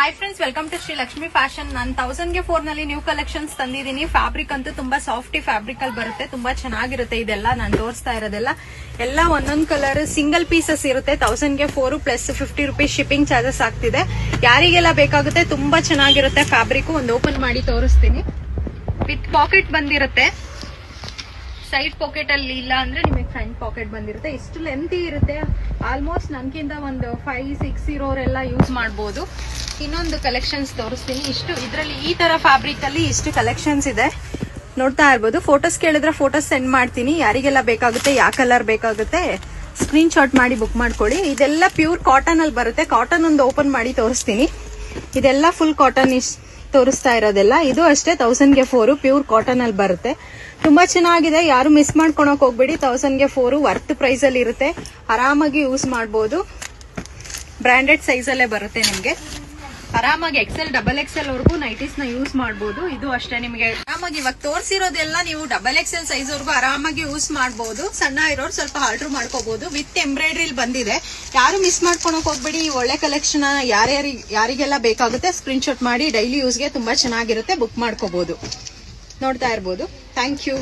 Hi friends, welcome to Shri Lakshmi fashion. ನಾನು 1000 ನಲ್ಲಿ new collections ತಂದಿದ್ದೀನಿ. ಫ್ಯಾಬ್ರಿಕ್ ಅಂತೂ ತುಂಬಾ ಸಾಫ್ಟಿ ಫ್ಯಾಬ್ರಿಕ್ ಅಲ್ಲಿ ಬರುತ್ತೆ, ತುಂಬಾ ಚೆನ್ನಾಗಿರುತ್ತೆ. ಇದೆಲ್ಲ ನಾನು ತೋರಿಸ್ತಾ ಇರೋದೆಲ್ಲ ಎಲ್ಲ ಒಂದೊಂದು ಕಲರ್ ಸಿಂಗಲ್ ಪೀಸಸ್ ಇರುತ್ತೆ. 1000 ಪ್ಲಸ್ 50 ರುಪೀಸ್ ಶಿಪ್ಪಿಂಗ್ ಚಾರ್ಜಸ್ ಆಗ್ತಿದೆ. ಯಾರಿಗೆಲ್ಲ ಬೇಕಾಗುತ್ತೆ ತುಂಬಾ ಚೆನ್ನಾಗಿರುತ್ತೆ ಫ್ಯಾಬ್ರಿಕ್. ಒಂದು ಓಪನ್ ಮಾಡಿ ತೋರಿಸ್ತೀನಿ. ವಿತ್ ಪಾಕೆಟ್ ಬಂದಿರುತ್ತೆ. ಸೈಡ್ ಪಾಕೆಟ್ ಅಲ್ಲಿ ಇಲ್ಲ ಅಂದ್ರೆ ನಿಮಗೆ ಫ್ರಂಟ್ ಪಾಕೆಟ್ ಬಂದಿರುತ್ತೆ. ಇಷ್ಟು ಲೆಂತಿ ಇರುತ್ತೆ. ಆಲ್ಮೋಸ್ಟ್ ನನ್ಕಿಂತ ಒಂದು 5-6 ಇರೋರೆಲ್ಲ ಯೂಸ್ ಮಾಡಬಹುದು. ಇನ್ನೊಂದು ಕಲೆಕ್ಷನ್ಸ್ ತೋರಿಸ್ತೀನಿ. ಇಷ್ಟು ಇದರಲ್ಲಿ ಈ ತರ ಫ್ಯಾಬ್ರಿಕ್ ಅಲ್ಲಿ ಇಷ್ಟು ಕಲೆಕ್ಷನ್ಸ್ ಇದೆ, ನೋಡ್ತಾ ಇರ್ಬೋದು. ಫೋಟೋಸ್ ಕೇಳಿದ್ರೆ ಫೋಟೋಸ್ ಸೆಂಡ್ ಮಾಡ್ತೀನಿ. ಯಾರಿಗೆಲ್ಲ ಬೇಕಾಗುತ್ತೆ, ಯಾವ ಕಲರ್ ಬೇಕಾಗುತ್ತೆ ಸ್ಕ್ರೀನ್ ಶಾಟ್ ಮಾಡಿ ಬುಕ್ ಮಾಡ್ಕೊಳ್ಳಿ. ಇದೆಲ್ಲ ಪ್ಯೂರ್ ಕಾಟನ್ ಅಲ್ಲಿ ಬರುತ್ತೆ. ಕಾಟನ್ ಒಂದು ಓಪನ್ ಮಾಡಿ ತೋರಿಸ್ತೀನಿ. ಇದೆಲ್ಲ ಫುಲ್ ಕಾಟನ್ ತೋರಿಸ್ತಾ ಇರೋದೆಲ್ಲ. ಇದು ಅಷ್ಟೇ 1000 ಪ್ಯೂರ್ ಕಾಟನ್ ಅಲ್ಲಿ ಬರುತ್ತೆ. ತುಂಬಾ ಚೆನ್ನಾಗಿದೆ. ಯಾರು ಮಿಸ್ ಮಾಡ್ಕೊಳಕ್ ಹೋಗ್ಬೇಡಿ. 1000 ವರ್ತ್ ಪ್ರೈಸ್ ಅಲ್ಲಿ ಇರುತ್ತೆ. ಆರಾಮಾಗಿ ಯೂಸ್ ಮಾಡಬಹುದು. ಬ್ರಾಂಡೆಡ್ ಸೈಜ್ ಅಲ್ಲೇ ಬರುತ್ತೆ ನಿಮ್ಗೆ. ಆರಾಮಾಗಿ XL, XXL ವರ್ಗೂ ನೈಟೀಸ್ ನ ಯೂಸ್ ಮಾಡಬಹುದು. ಇದು ಅಷ್ಟೇ ನಿಮಗೆ ಆರಾಮಾಗಿ ಇವಾಗ ತೋರಿಸಿರೋದೆಲ್ಲ ನೀವು XXL ಸೈಜ್ ವರ್ಗೂ ಆರಾಮಾಗಿ ಯೂಸ್ ಮಾಡಬಹುದು. ಸಣ್ಣ ಇರೋರು ಸ್ವಲ್ಪ ಆಲ್ಟರ್ ಮಾಡ್ಕೋಬಹುದು. ವಿತ್ ಎಂಬ್ರಾಯ್ಡ್ರಿ ಬಂದಿದೆ. ಯಾರು ಮಿಸ್ ಮಾಡ್ಕೊಳಕ್ ಹೋಗ್ಬೇಡಿ. ಈ ಒಳ್ಳೆ ಕಲೆಕ್ಷನ್ ಯಾರಿಗೆಲ್ಲ ಬೇಕಾಗುತ್ತೆ ಸ್ಕ್ರೀನ್ ಶಾಟ್ ಮಾಡಿ. ಡೈಲಿ ಯೂಸ್ಗೆ ತುಂಬಾ ಚೆನ್ನಾಗಿರುತ್ತೆ. ಬುಕ್ ಮಾಡ್ಕೋಬಹುದು. ನೋಡ್ತಾ ಇರ್ಬೋದು. Thank you.